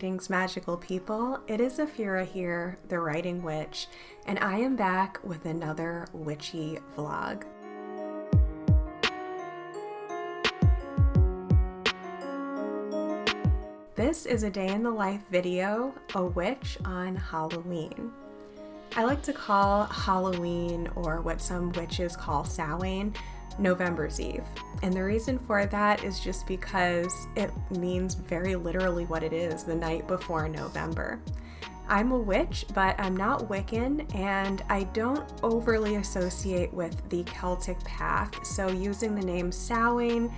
Greetings, magical people. It is Faerie here, the writing witch, and I am back with another witchy vlog. This is a day in the life video, a witch on Halloween. I like to call Halloween, or what some witches call Samhain, November's Eve. And the reason for that is just because it means very literally what it is, the night before November. I'm a witch, but I'm not Wiccan, and I don't overly associate with the Celtic path, so using the name Samhain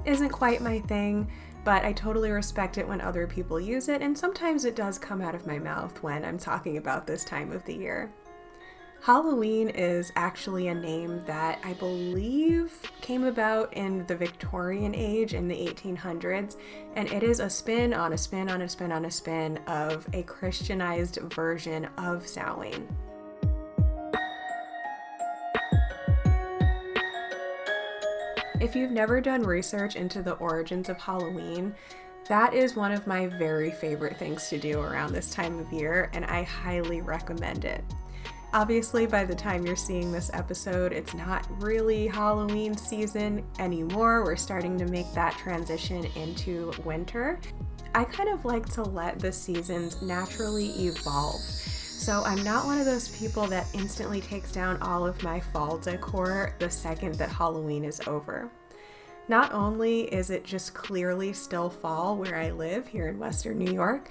isn't quite my thing, but I totally respect it when other people use it, and sometimes it does come out of my mouth when I'm talking about this time of the year. Halloween is actually a name that I believe came about in the Victorian age in the 1800s, and it is a spin on a spin on a spin on a spin of a Christianized version of Samhain. If you've never done research into the origins of Halloween, that is one of my very favorite things to do around this time of year, and I highly recommend it. Obviously, by the time you're seeing this episode, it's not really Halloween season anymore. We're starting to make that transition into winter. I kind of like to let the seasons naturally evolve. So I'm not one of those people that instantly takes down all of my fall decor the second that Halloween is over. Not only is it just clearly still fall where I live here in Western New York,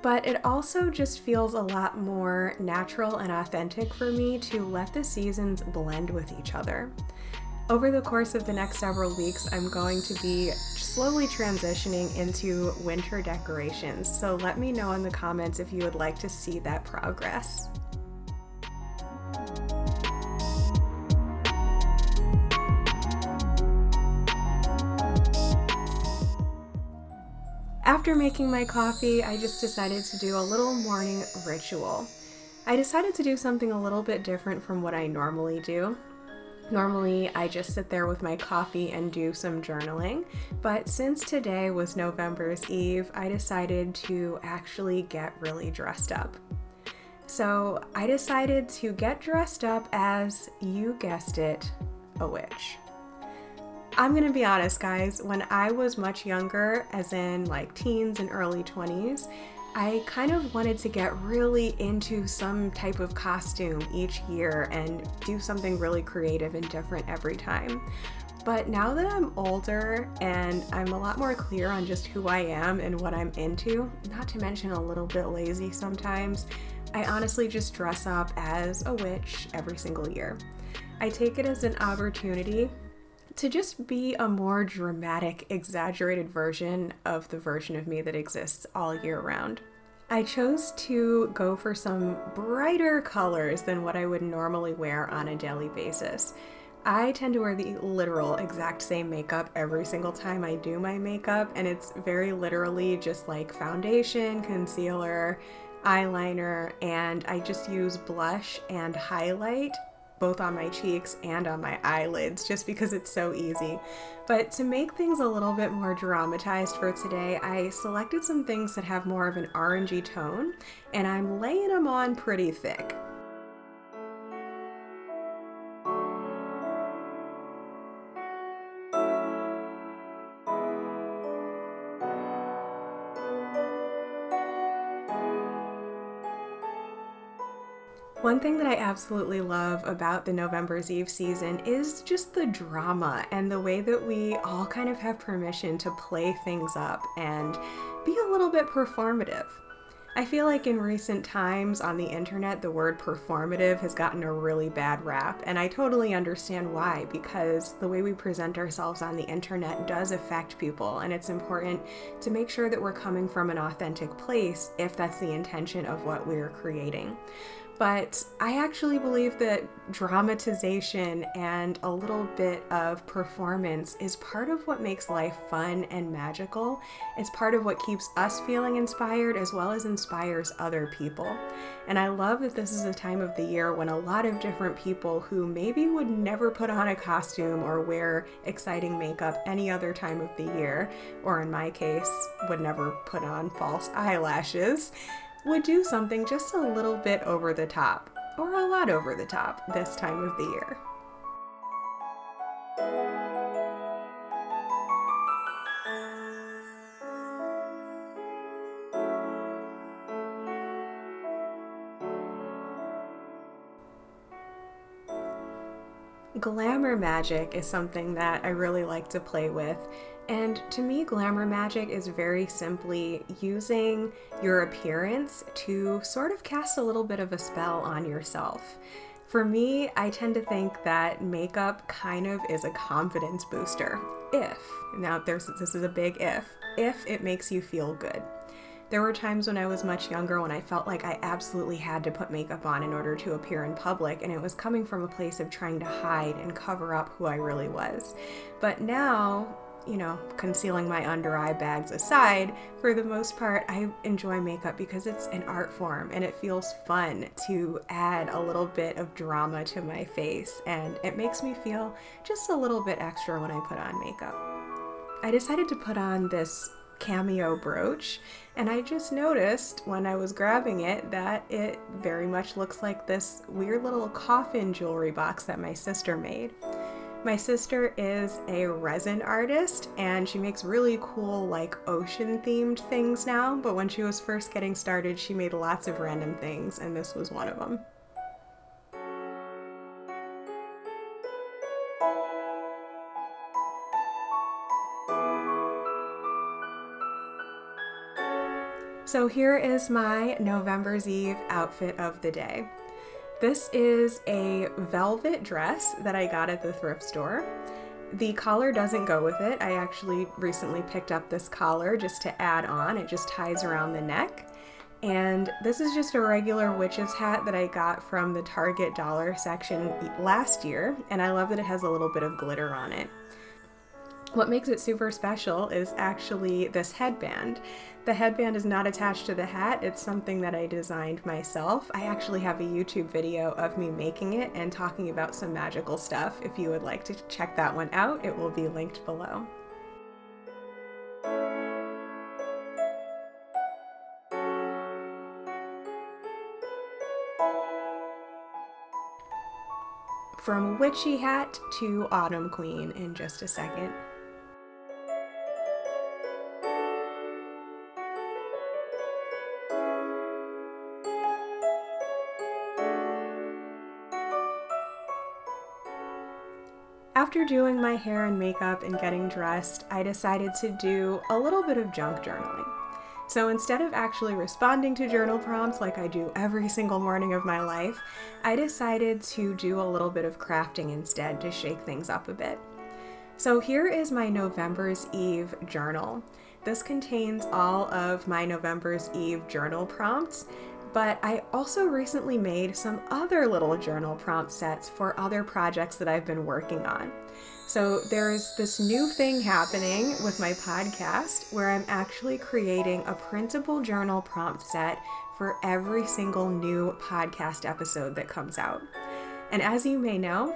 but it also just feels a lot more natural and authentic for me to let the seasons blend with each other. Over the course of the next several weeks, I'm going to be slowly transitioning into winter decorations, so let me know in the comments if you would like to see that progress. After making my coffee, I just decided to do a little morning ritual. I decided to do something a little bit different from what I normally do. Normally, I just sit there with my coffee and do some journaling, but since today was November's Eve, I decided to actually get really dressed up. So I decided to get dressed up as, you guessed it, a witch. I'm gonna be honest, guys, when I was much younger, as in like teens and early 20s, I kind of wanted to get really into some type of costume each year and do something really creative and different every time. But now that I'm older and I'm a lot more clear on just who I am and what I'm into, not to mention a little bit lazy sometimes, I honestly just dress up as a witch every single year. I take it as an opportunity to just be a more dramatic, exaggerated version of the version of me that exists all year round. I chose to go for some brighter colors than what I would normally wear on a daily basis. I tend to wear the literal exact same makeup every single time I do my makeup, and it's very literally just like foundation, concealer, eyeliner, and I just use blush and highlight both on my cheeks and on my eyelids, just because it's so easy. But to make things a little bit more dramatized for today, I selected some things that have more of an orangey tone, and I'm laying them on pretty thick. One thing that I absolutely love about the November's Eve season is just the drama and the way that we all kind of have permission to play things up and be a little bit performative. I feel like in recent times on the internet, the word performative has gotten a really bad rap, and I totally understand why, because the way we present ourselves on the internet does affect people, and it's important to make sure that we're coming from an authentic place if that's the intention of what we're creating. But I actually believe that dramatization and a little bit of performance is part of what makes life fun and magical. It's part of what keeps us feeling inspired as well as inspires other people. And I love that this is a time of the year when a lot of different people who maybe would never put on a costume or wear exciting makeup any other time of the year, or in my case, would never put on false eyelashes, would do something just a little bit over the top, or a lot over the top, this time of the year. Glamour magic is something that I really like to play with. And to me, glamour magic is very simply using your appearance to sort of cast a little bit of a spell on yourself. For me, I tend to think that makeup kind of is a confidence booster. This is a big if it makes you feel good. There were times when I was much younger when I felt like I absolutely had to put makeup on in order to appear in public, and it was coming from a place of trying to hide and cover up who I really was. But now, concealing my under eye bags aside, for the most part, I enjoy makeup because it's an art form and it feels fun to add a little bit of drama to my face, and it makes me feel just a little bit extra when I put on makeup. I decided to put on this cameo brooch, and I just noticed when I was grabbing it that it very much looks like this weird little coffin jewelry box that my sister made. My sister is a resin artist, and she makes really cool ocean themed things now, but when she was first getting started she made lots of random things, and this was one of them. So here is my November's Eve outfit of the day. This is a velvet dress that I got at the thrift store. The collar doesn't go with it. I actually recently picked up this collar just to add on. It just ties around the neck. And this is just a regular witch's hat that I got from the Target dollar section last year, and I love that it has a little bit of glitter on it. What makes it super special is actually this headband. The headband is not attached to the hat. It's something that I designed myself. I actually have a YouTube video of me making it and talking about some magical stuff. If you would like to check that one out, it will be linked below. From witchy hat to autumn queen in just a second. After doing my hair and makeup and getting dressed, I decided to do a little bit of junk journaling. So instead of actually responding to journal prompts like I do every single morning of my life, I decided to do a little bit of crafting instead to shake things up a bit. So here is my November's Eve journal. This contains all of my November's Eve journal prompts, but I also recently made some other little journal prompt sets for other projects that I've been working on. So there's this new thing happening with my podcast where I'm actually creating a printable journal prompt set for every single new podcast episode that comes out. And as you may know,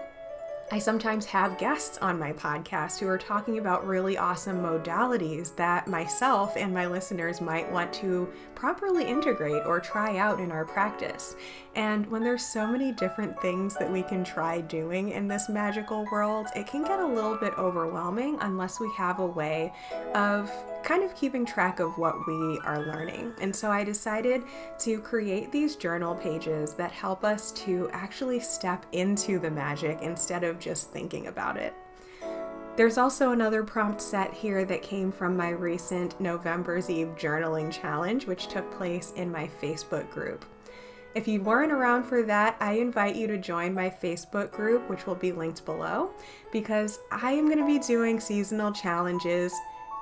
I sometimes have guests on my podcast who are talking about really awesome modalities that myself and my listeners might want to properly integrate or try out in our practice. And when there's so many different things that we can try doing in this magical world, it can get a little bit overwhelming unless we have a way of kind of keeping track of what we are learning. And so I decided to create these journal pages that help us to actually step into the magic instead of just thinking about it. There's also another prompt set here that came from my recent November's Eve journaling challenge, which took place in my Facebook group. If you weren't around for that, I invite you to join my Facebook group, which will be linked below, because I am going to be doing seasonal challenges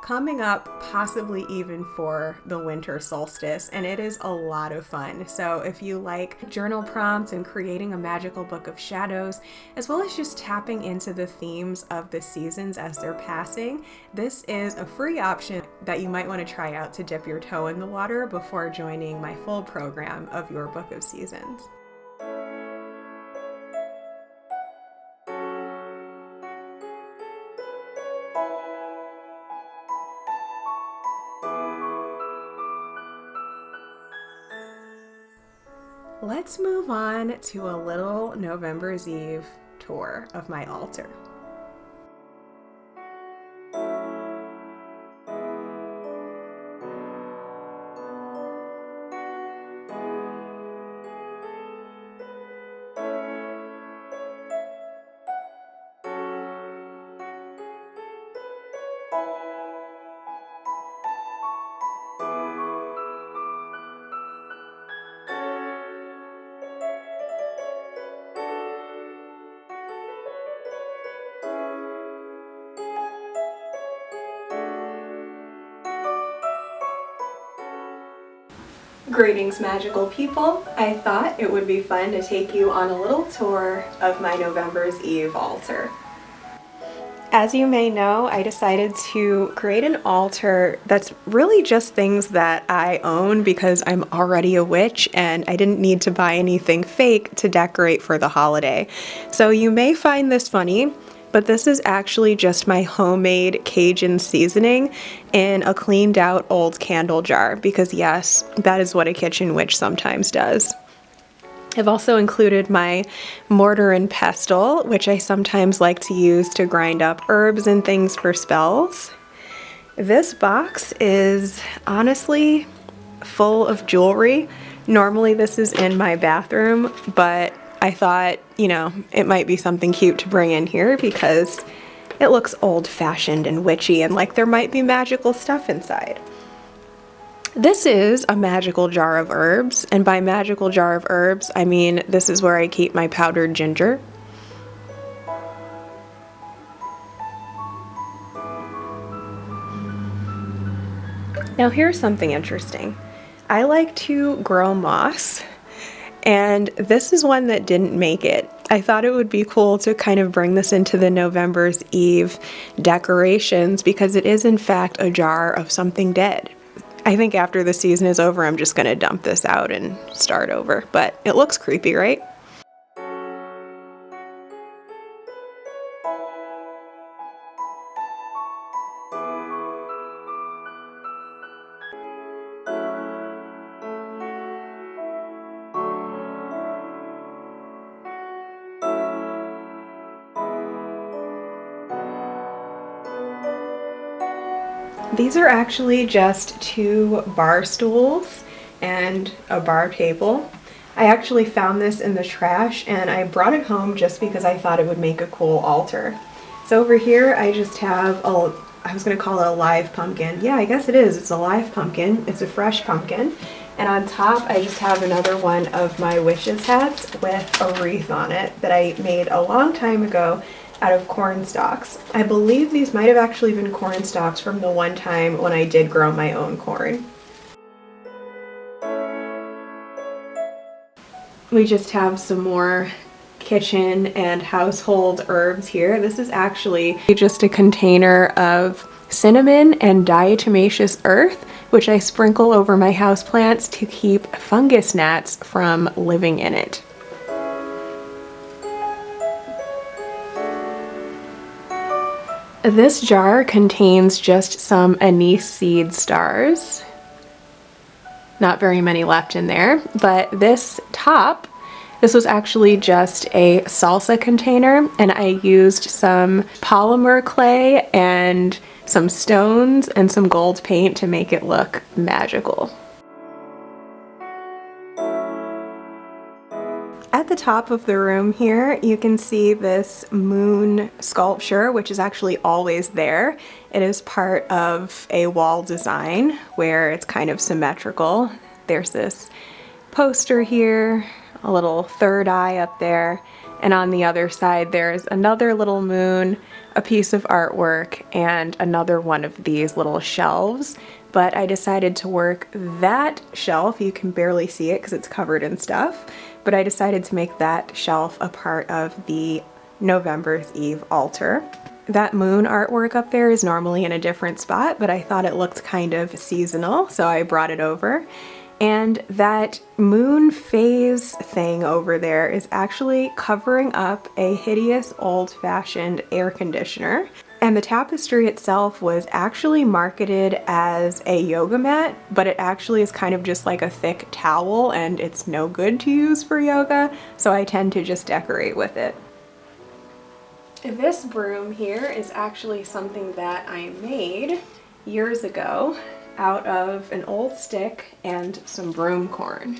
coming up possibly even for the winter solstice, and it is a lot of fun. So if you like journal prompts and creating a magical book of shadows, as well as just tapping into the themes of the seasons as they're passing, this is a free option that you might want to try out to dip your toe in the water before joining my full program of your book of seasons. Let's move on to a little November's Eve tour of my altar. Greetings, magical people. I thought it would be fun to take you on a little tour of my November's Eve altar. As you may know, I decided to create an altar that's really just things that I own because I'm already a witch and I didn't need to buy anything fake to decorate for the holiday. So you may find this funny, but this is actually just my homemade Cajun seasoning in a cleaned out old candle jar because yes, that is what a kitchen witch sometimes does. I've also included my mortar and pestle, which I sometimes like to use to grind up herbs and things for spells. This box is honestly full of jewelry. Normally this is in my bathroom, but I thought, you know, it might be something cute to bring in here because it looks old-fashioned and witchy and like there might be magical stuff inside. This is a magical jar of herbs, and by magical jar of herbs, I mean this is where I keep my powdered ginger. Now here's something interesting. I like to grow moss. And this is one that didn't make it. I thought it would be cool to kind of bring this into the November's Eve decorations because it is in fact a jar of something dead. I think after the season is over, I'm just gonna dump this out and start over, but it looks creepy, right? These are actually just 2 bar stools and a bar table. I actually found this in the trash and I brought it home just because I thought it would make a cool altar. So over here I just have I was gonna call it a live pumpkin. Yeah, I guess it is. It's a live pumpkin. It's a fresh pumpkin. And on top I just have another one of my witch's hats with a wreath on it that I made a long time ago out of corn stalks. I believe these might have actually been corn stalks from the one time when I did grow my own corn. We just have some more kitchen and household herbs here. This is actually just a container of cinnamon and diatomaceous earth, which I sprinkle over my houseplants to keep fungus gnats from living in it. This jar contains just some anise seed stars. Not very many left in there, but this was actually just a salsa container and I used some polymer clay and some stones and some gold paint to make it look magical. At the top of the room here, you can see this moon sculpture, which is actually always there. It is part of a wall design where it's kind of symmetrical. There's this poster here, a little third eye up there, and on the other side there's another little moon, a piece of artwork and another one of these little shelves, but I decided to work that shelf. You can barely see it because it's covered in stuff, but I decided to make that shelf a part of the November's Eve altar. That moon artwork up there is normally in a different spot, but I thought it looked kind of seasonal, so I brought it over. And that moon phase thing over there is actually covering up a hideous old-fashioned air conditioner. And the tapestry itself was actually marketed as a yoga mat, but it actually is kind of just like a thick towel, and it's no good to use for yoga, so I tend to just decorate with it. This broom here is actually something that I made years ago out of an old stick and some broom corn.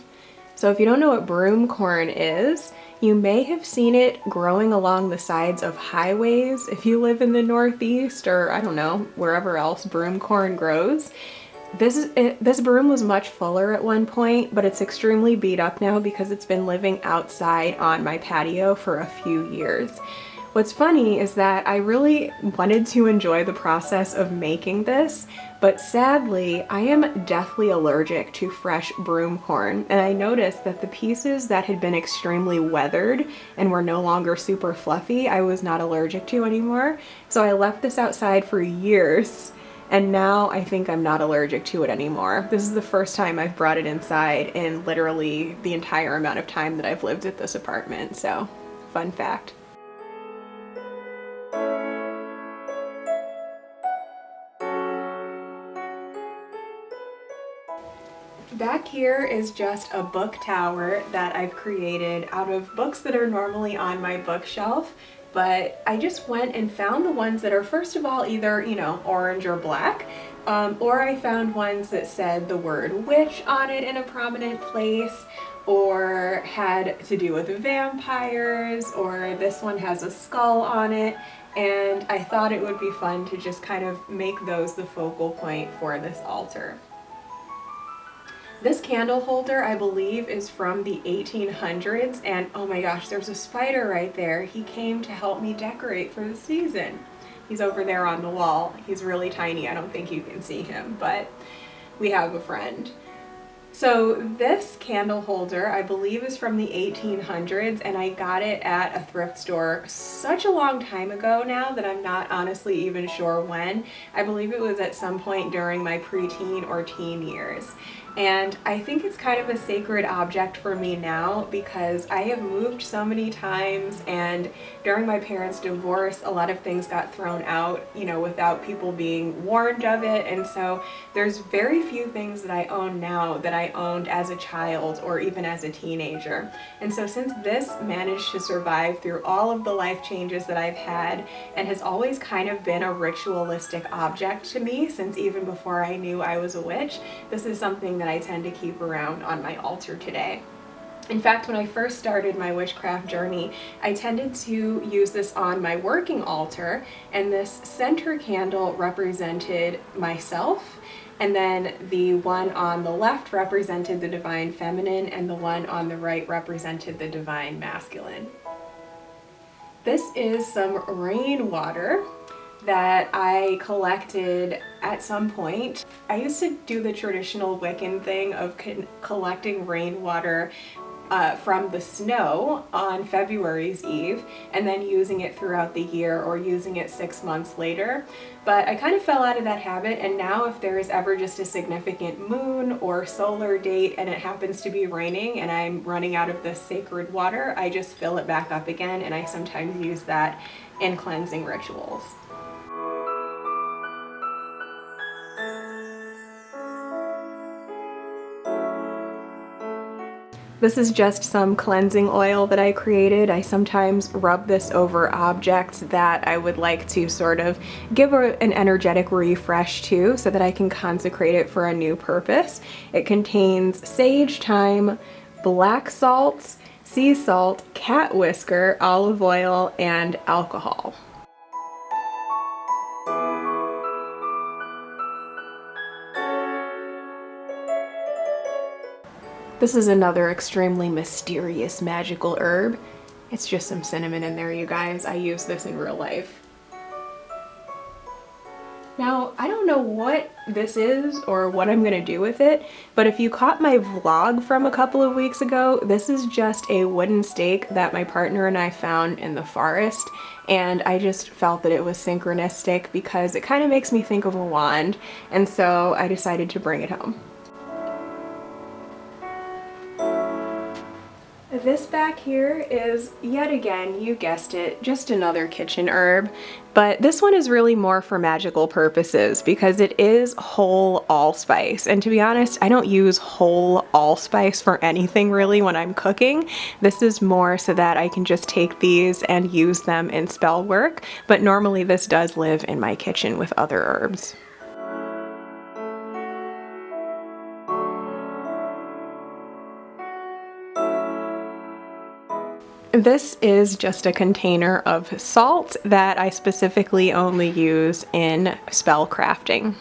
So if you don't know what broom corn is, you may have seen it growing along the sides of highways if you live in the Northeast, or I don't know, wherever else broom corn grows. This broom was much fuller at one point, but it's extremely beat up now because it's been living outside on my patio for a few years. What's funny is that I really wanted to enjoy the process of making this, but sadly, I am deathly allergic to fresh broom corn, and I noticed that the pieces that had been extremely weathered and were no longer super fluffy, I was not allergic to anymore. So I left this outside for years, and now I think I'm not allergic to it anymore. This is the first time I've brought it inside in literally the entire amount of time that I've lived at this apartment, so fun fact. Back here is just a book tower that I've created out of books that are normally on my bookshelf, but I just went and found the ones that are, first of all, either, you know, orange or black, or I found ones that said the word witch on it in a prominent place, or had to do with vampires, or this one has a skull on it, and I thought it would be fun to just kind of make those the focal point for this altar. This candle holder, I believe, is from the 1800s, and oh my gosh, there's a spider right there. He came to help me decorate for the season. He's over there on the wall. He's really tiny. I don't think you can see him, but we have a friend. So this candle holder, I believe, is from the 1800s, and I got it at a thrift store such a long time ago now that I'm not honestly even sure when. I believe it was at some point during my preteen or teen years. And I think it's kind of a sacred object for me now because I have moved so many times, and during my parents' divorce, a lot of things got thrown out, you know, without people being warned of it. And so there's very few things that I own now that I owned as a child or even as a teenager. And so since this managed to survive through all of the life changes that I've had and has always kind of been a ritualistic object to me since even before I knew I was a witch, this is something that I tend to keep around on my altar today. In fact, when I first started my witchcraft journey, I tended to use this on my working altar, and this center candle represented myself, and then the one on the left represented the divine feminine, and the one on the right represented the divine masculine. This is some rainwater that I collected at some point. I used to do the traditional Wiccan thing of collecting rainwater from the snow on February's Eve and then using it throughout the year or using it 6 months later. But I kind of fell out of that habit, and now if there is ever just a significant moon or solar date and it happens to be raining and I'm running out of this sacred water, I just fill it back up again, and I sometimes use that in cleansing rituals. This is just some cleansing oil that I created. I sometimes rub this over objects that I would like to sort of give an energetic refresh to so that I can consecrate it for a new purpose. It contains sage, thyme, black salt, sea salt, cat whisker, olive oil, and alcohol. This is another extremely mysterious magical herb. It's just some cinnamon in there, you guys. I use this in real life. Now, I don't know what this is or what I'm gonna do with it, but if you caught my vlog from a couple of weeks ago, this is just a wooden stake that my partner and I found in the forest, and I just felt that it was synchronistic because it kind of makes me think of a wand, and so I decided to bring it home. This back here is, yet again, you guessed it, just another kitchen herb, but this one is really more for magical purposes because it is whole allspice, and to be honest, I don't use whole allspice for anything really when I'm cooking. This is more so that I can just take these and use them in spell work, but normally this does live in my kitchen with other herbs. This is just a container of salt that I specifically only use in spell crafting.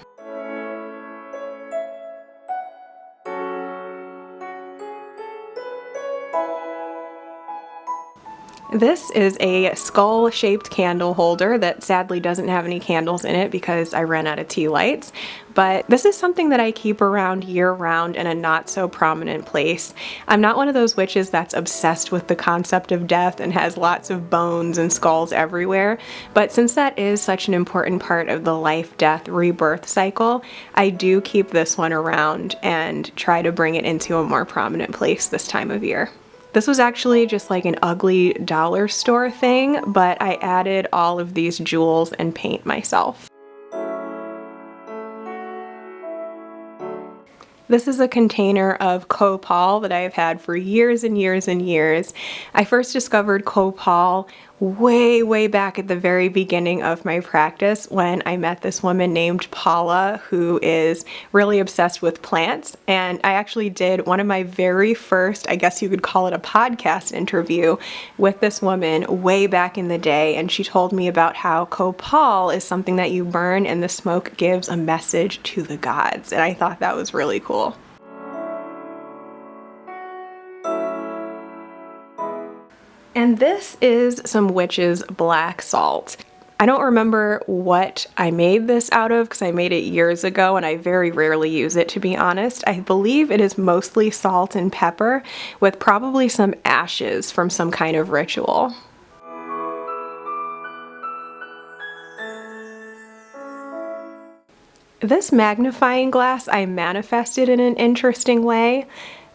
This is a skull-shaped candle holder that sadly doesn't have any candles in it because I ran out of tea lights, but this is something that I keep around year-round in a not-so-prominent place. I'm not one of those witches that's obsessed with the concept of death and has lots of bones and skulls everywhere, but since that is such an important part of the life, death, rebirth cycle, I do keep this one around and try to bring it into a more prominent place this time of year. This was actually just like an ugly dollar store thing, but I added all of these jewels and paint myself. This is a container of copal that I've had for years and years and years. I first discovered copal way back at the very beginning of my practice when I met this woman named Paula who is really obsessed with plants, and I actually did one of my very first, I guess you could call it a podcast interview with this woman way back in the day, and she told me about how copal is something that you burn and the smoke gives a message to the gods, and I thought that was really cool. And this is some witch's black salt. I don't remember what I made this out of because I made it years ago and I very rarely use it, to be honest. I believe it is mostly salt and pepper with probably some ashes from some kind of ritual. This magnifying glass I manifested in an interesting way.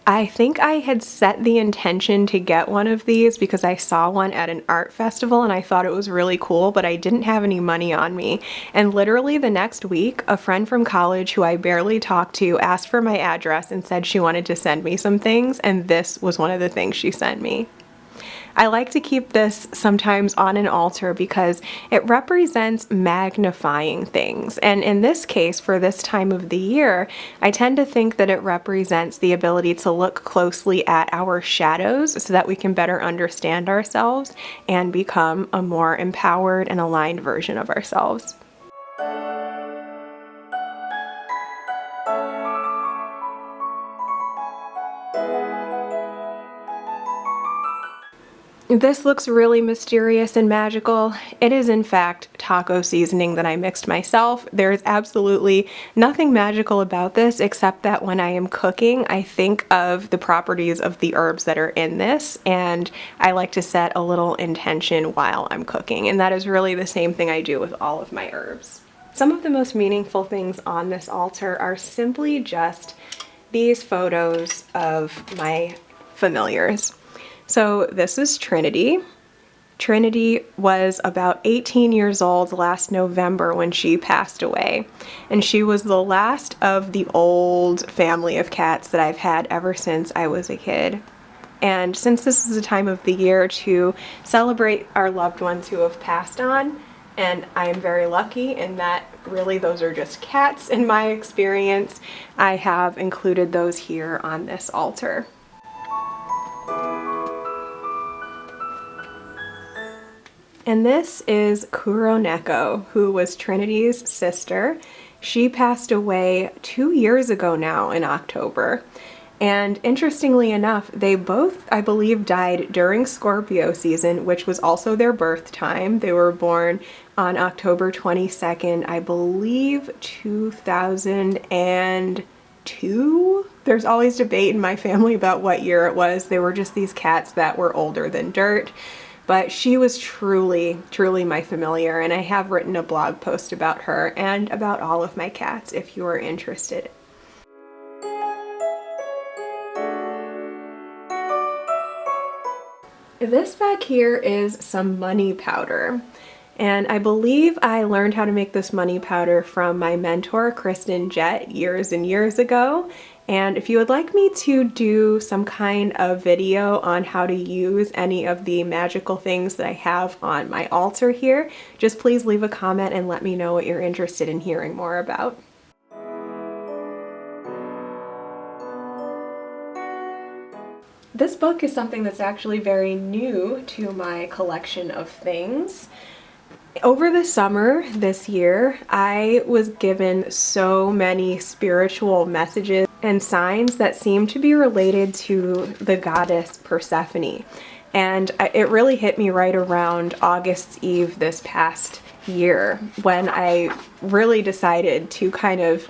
I think I had set the intention to get one of these because I saw one at an art festival and I thought it was really cool, but I didn't have any money on me. And literally the next week, a friend from college who I barely talked to asked for my address and said she wanted to send me some things, and this was one of the things she sent me. I like to keep this sometimes on an altar because it represents magnifying things. And in this case, for this time of the year, I tend to think that it represents the ability to look closely at our shadows so that we can better understand ourselves and become a more empowered and aligned version of ourselves. This looks really mysterious and magical. It is in fact taco seasoning that I mixed myself. There is absolutely nothing magical about this except that when I am cooking, I think of the properties of the herbs that are in this, and I like to set a little intention while I'm cooking, and that is really the same thing I do with all of my herbs. Some of the most meaningful things on this altar are simply just these photos of my familiars. So this is Trinity. Trinity was about 18 years old last November when she passed away, and she was the last of the old family of cats that I've had ever since I was a kid. And since this is a time of the year to celebrate our loved ones who have passed on, and I am very lucky in that really those are just cats in my experience, I have included those here on this altar. And this is Kuroneko, who was Trinity's sister. She passed away 2 years ago now in October. And interestingly enough, they both, I believe, died during Scorpio season, which was also their birth time. They were born on October 22nd, I believe, 2002. There's always debate in my family about what year it was. They were just these cats that were older than dirt. But she was truly, truly my familiar, and I have written a blog post about her and about all of my cats if you are interested. This back here is some money powder, and I believe I learned how to make this money powder from my mentor Kristen Jett years and years ago. And if you would like me to do some kind of video on how to use any of the magical things that I have on my altar here, just please leave a comment and let me know what you're interested in hearing more about. This book is something that's actually very new to my collection of things. Over the summer this year, I was given so many spiritual messages and signs that seemed to be related to the goddess Persephone. And it really hit me right around August Eve this past year when I really decided to kind of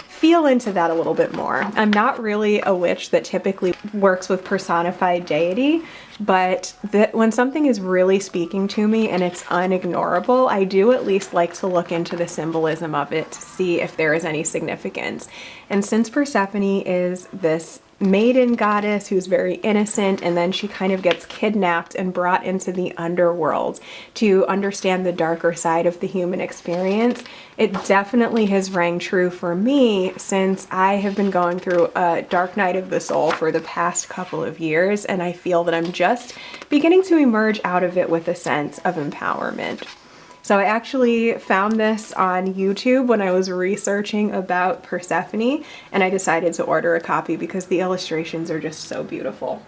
feel into that a little bit more. I'm not really a witch that typically works with personified deity, but when something is really speaking to me and it's unignorable, I do at least like to look into the symbolism of it to see if there is any significance. And since Persephone is this maiden goddess who's very innocent, and then she kind of gets kidnapped and brought into the underworld to understand the darker side of the human experience, it definitely has rang true for me since I have been going through a dark night of the soul for the past couple of years, and I feel that I'm just beginning to emerge out of it with a sense of empowerment. So I actually found this on YouTube when I was researching about Persephone, and I decided to order a copy because the illustrations are just so beautiful.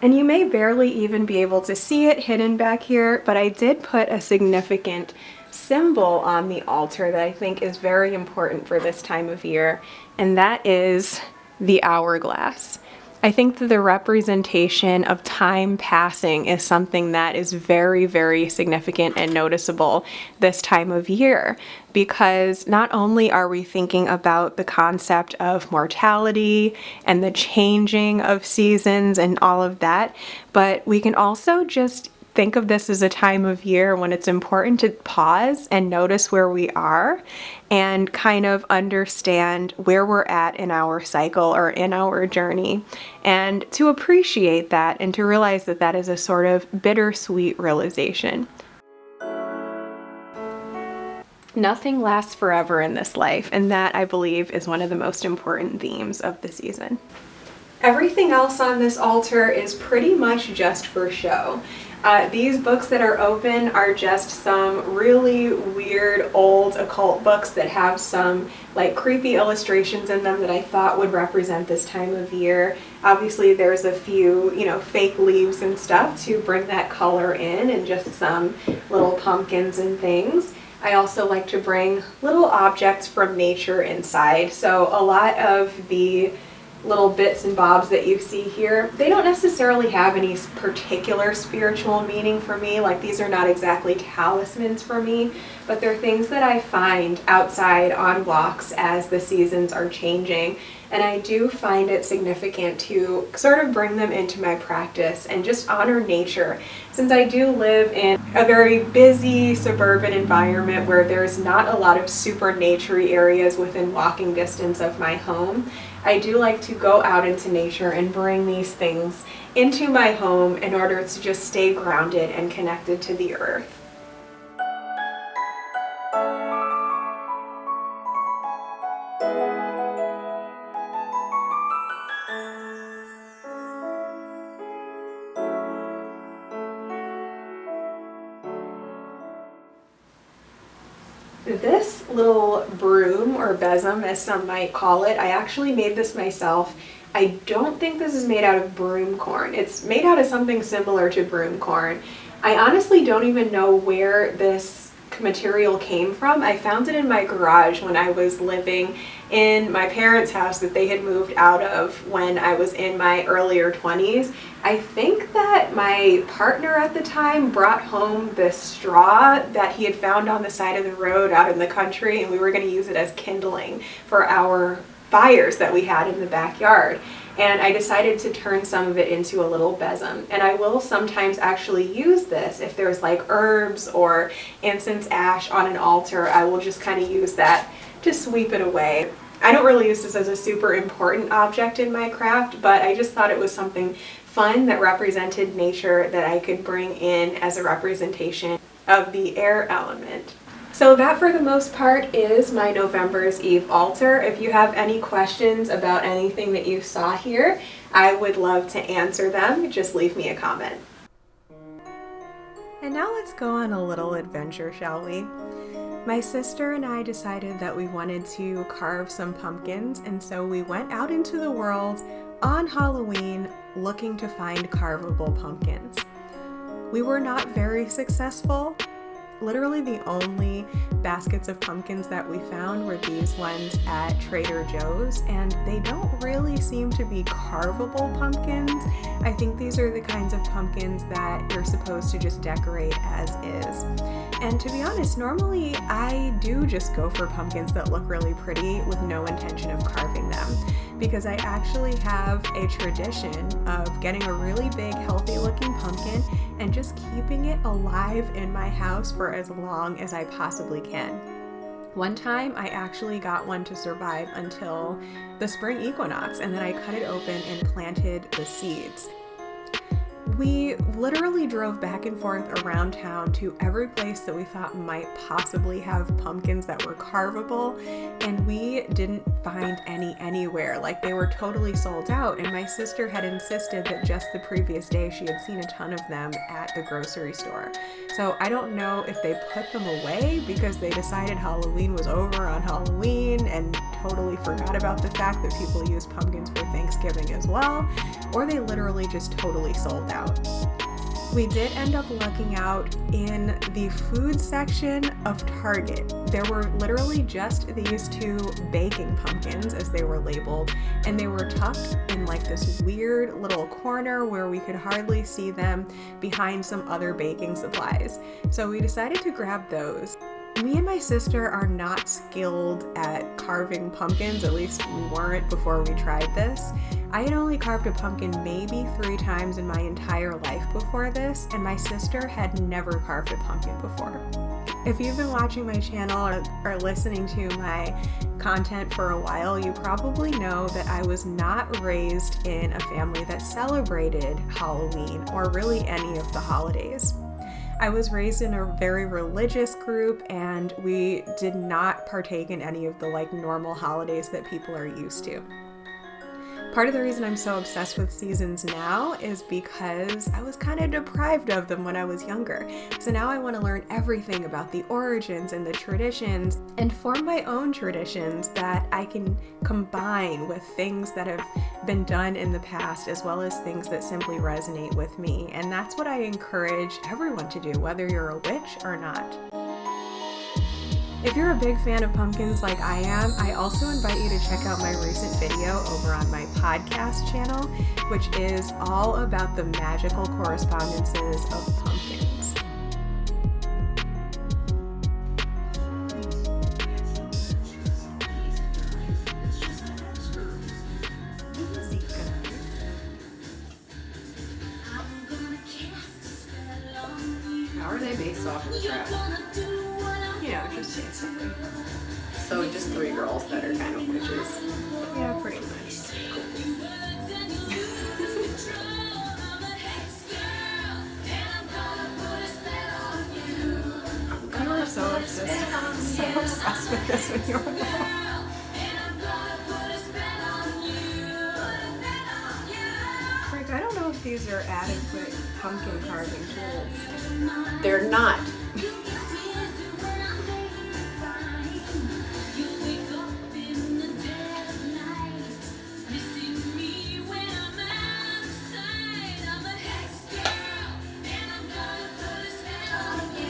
And you may barely even be able to see it hidden back here, but I did put a significant symbol on the altar that I think is very important for this time of year, and that is the hourglass. I think that the representation of time passing is something that is very, very significant and noticeable this time of year, because not only are we thinking about the concept of mortality and the changing of seasons and all of that, but we can also just think of this as a time of year when it's important to pause and notice where we are and kind of understand where we're at in our cycle or in our journey, and to appreciate that and to realize that that is a sort of bittersweet realization. Nothing lasts forever in this life, and that, I believe, is one of the most important themes of the season. Everything else on this altar is pretty much just for show. These books that are open are just some really weird old occult books that have some like creepy illustrations in them that I thought would represent this time of year. Obviously there's a few, fake leaves and stuff to bring that color in, and just some little pumpkins and things. I also like to bring little objects from nature inside. So a lot of the little bits and bobs that you see here, they don't necessarily have any particular spiritual meaning for me. Like, these are not exactly talismans for me, but they're things that I find outside on walks as the seasons are changing. And I do find it significant to sort of bring them into my practice and just honor nature. Since I do live in a very busy suburban environment where there's not a lot of super naturey areas within walking distance of my home, I do like to go out into nature and bring these things into my home in order to just stay grounded and connected to the earth. This little broom, or besom as some might call it, I actually made this myself. I don't think this is made out of broom corn. It's made out of something similar to broom corn. I honestly don't even know where this material came from. I found it in my garage when I was living in my parents' house that they had moved out of when I was in my earlier 20s. I think that my partner at the time brought home this straw that he had found on the side of the road out in the country, and we were going to use it as kindling for our fires that we had in the backyard. And I decided to turn some of it into a little besom. And I will sometimes actually use this if there's like herbs or incense ash on an altar. I will just kind of use that to sweep it away. I don't really use this as a super important object in my craft, but I just thought it was something fun that represented nature that I could bring in as a representation of the air element. So that for the most part is my November's Eve altar. If you have any questions about anything that you saw here, I would love to answer them. Just leave me a comment. And now let's go on a little adventure, shall we? My sister and I decided that we wanted to carve some pumpkins, and so we went out into the world on Halloween looking to find carvable pumpkins. We were not very successful. Literally the only baskets of pumpkins that we found were these ones at Trader Joe's, and they don't really seem to be carvable pumpkins. I think these are the kinds of pumpkins that you're supposed to just decorate as is. And to be honest, normally I do just go for pumpkins that look really pretty with no intention of carving them, because I actually have a tradition of getting a really big, healthy looking pumpkin and just keeping it alive in my house for as long as I possibly can. One time I actually got one to survive until the spring equinox, and then I cut it open and planted the seeds. We literally drove back and forth around town to every place that we thought might possibly have pumpkins that were carvable, and we didn't find any anywhere. Like, they were totally sold out, and my sister had insisted that just the previous day she had seen a ton of them at the grocery store. So I don't know if they put them away because they decided Halloween was over on Halloween and totally forgot about the fact that people use pumpkins for Thanksgiving as well, or they literally just totally sold out. We did end up lucking out in the food section of Target. There were literally just these two baking pumpkins, as they were labeled, and they were tucked in like this weird little corner where we could hardly see them behind some other baking supplies. So we decided to grab those. Me and my sister are not skilled at carving pumpkins, at least we weren't before we tried this. I had only carved a pumpkin maybe 3 times in my entire life before this, and my sister had never carved a pumpkin before. If you've been watching my channel or listening to my content for a while, you probably know that I was not raised in a family that celebrated Halloween or really any of the holidays. I was raised in a very religious group, and we did not partake in any of the normal holidays that people are used to. Part of the reason I'm so obsessed with seasons now is because I was kind of deprived of them when I was younger. So now I want to learn everything about the origins and the traditions and form my own traditions that I can combine with things that have been done in the past, as well as things that simply resonate with me. And that's what I encourage everyone to do, whether you're a witch or not. If you're a big fan of pumpkins like I am, I also invite you to check out my recent video over on my podcast channel, which is all about the magical correspondences of pumpkins. How are they based off of the crap? Yeah, just basically. So just 3 girls that are kind of witches. Yeah, pretty much. You were so obsessed with this when you were little. I don't know if these are adequate pumpkin carving tools. They're not.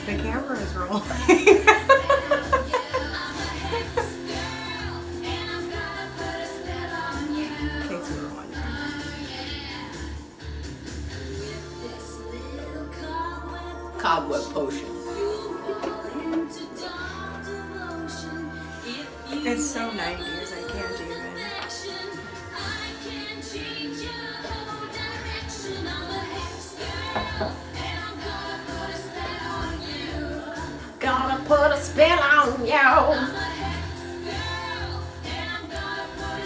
The camera camera is rolling. In case you were wondering. Cobweb potion. It's so 90s, I can't even. Gonna put a spell on you. I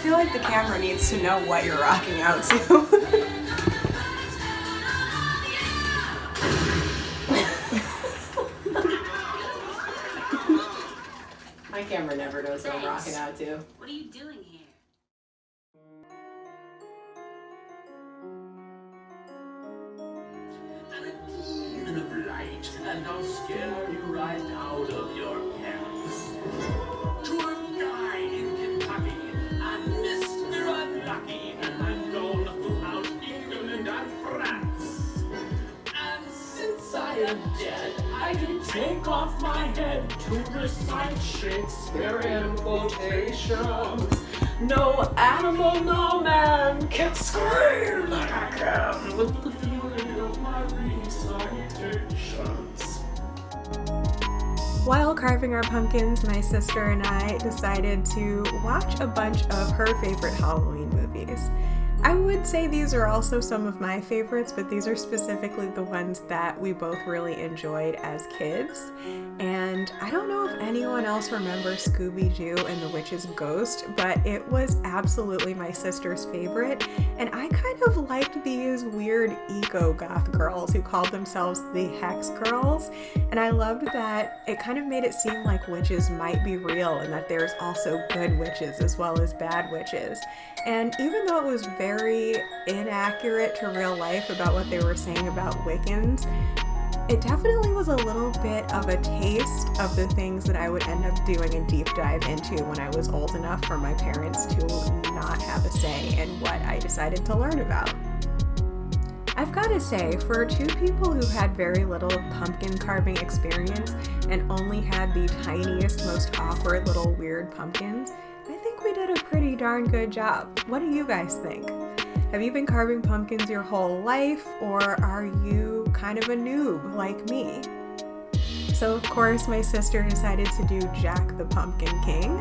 feel like the camera needs to know what you're rocking out to. My camera never knows what I'm rocking out to. What are you doing here? I'm a demon of light, and I'll scare you right out of your pants. Tour guide in Kentucky, I'm Mr. Unlucky, and I'm known throughout England and France. And since I am dead, I can take off my head to recite Shakespearean quotations. No animal, no man can scream like I can with the fury of my recitations. While carving our pumpkins, my sister and I decided to watch a bunch of her favorite Halloween movies. I would say these are also some of my favorites, but these are specifically the ones that we both really enjoyed as kids. And I don't know if anyone else remembers Scooby-Doo and the Witch's Ghost, but it was absolutely my sister's favorite. And I kind of liked these weird eco-goth girls who called themselves the Hex Girls. And I loved that it kind of made it seem like witches might be real and that there's also good witches as well as bad witches. And even though it was very inaccurate to real life about what they were saying about Wiccans, it definitely was a little bit of a taste of the things that I would end up doing a deep dive into when I was old enough for my parents to not have a say in what I decided to learn about. I've got to say, for two people who had very little pumpkin carving experience and only had the tiniest, most awkward little weird pumpkins, I think we did a pretty darn good job. What do you guys think? Have you been carving pumpkins your whole life, or are you kind of a noob like me? So of course my sister decided to do Jack the Pumpkin King,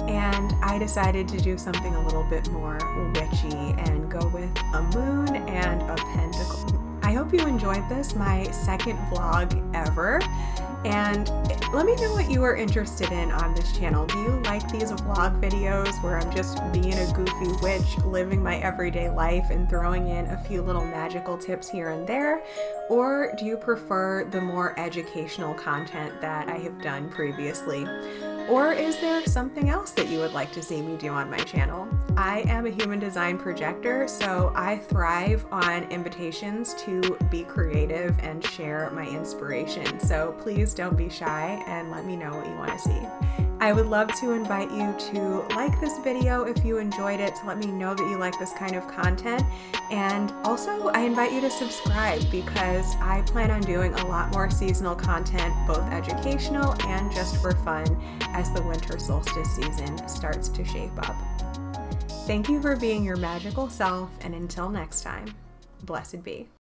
and I decided to do something a little bit more witchy and go with a moon and a pentacle. I hope you enjoyed this, my second vlog ever. And let me know what you are interested in on this channel. Do you like these vlog videos where I'm just being a goofy witch, living my everyday life and throwing in a few little magical tips here and there? Or do you prefer the more educational content that I have done previously? Or is there something else that you would like to see me do on my channel? I am a human design projector, so I thrive on invitations to be creative and share my inspiration. So please don't be shy and let me know what you want to see. I would love to invite you to like this video if you enjoyed it, to let me know that you like this kind of content. And also I invite you to subscribe because I plan on doing a lot more seasonal content, both educational and just for fun, as the winter solstice season starts to shape up. Thank you for being your magical self, and until next time, blessed be.